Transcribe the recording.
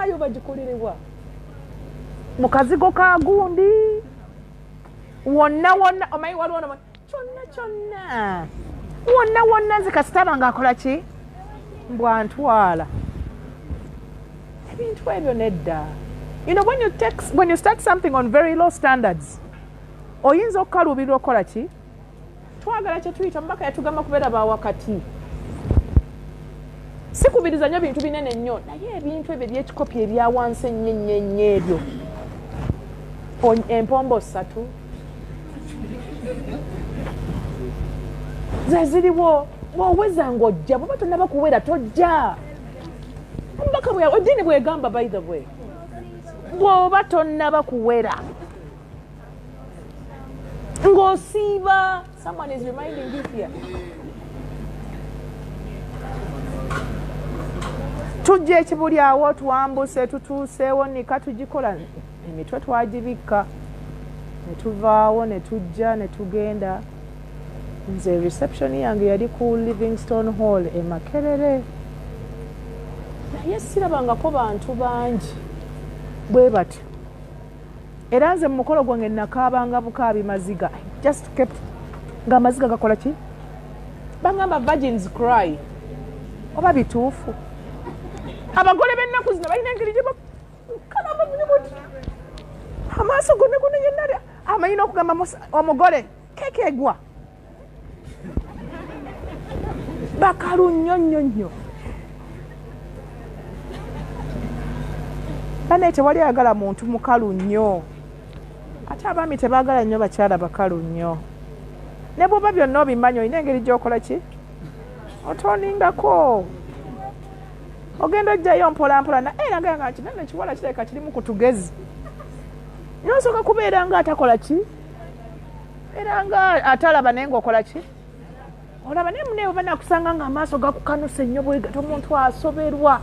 nayo bagikolerwa mukazigo ka gundi wonna omayi waliwo kyonna wonna nze kasitaba ng'akola ki mbwantwala ebintu ebyo nedda. You know, when you start something on very low standards oyinza okukaluubirira okukola ki twagala kye tuyita mubaka yatugamba kubeera bawakati sikubiriza nnyo bintu binene nnyo naye ebintu ebyo ebyekikopi ebyawansi ennyo ebyo empombo 3 ze ziriwo bw'oweza ng'ojja bw'oba tonnaba kuwera tojja omubaka eddiini bwegamba by the way bw'oba tonnaba kuwera ng'osiiba. Someone is reminding you here. Tujja ekibuli awo tuwambuse tutuuseewo nika tugikola emitwe twagibikka ne tuvaawo ne tujja ne tugenda. Nze reception yange yali ku Livingstone Hall e Makerere naye sirabangako bantu bangi bwe batyo era nze mu mukolo gwange nakaabanga bukaabi maziga just kept ng'amaziga gakola ki bangamba virgins cry oba bituufu abagole b'ennaku zino balina engeri gye bakalaba buti amaaso gonna yenna amayina okugamba omugole keeka egwa bakalu nnyo bane tewali ayagala muntu mukalu nnyo ate abaami tebaagala nnyo bakyala bakalu nnyo ne bw'oba byonna obimanyi olina engeri gy'okola ki otoningako ogenda ojjayo mpolampola nagamba nti nano ekiwala kireka kirimu ku tugezi nosooka kubeera nga atakola ki era nga atalaba naye ngaokola ki olaba naye muneewe banakusanga nga amaaso gakukanuse nnyo bwegato omuntu asoberwa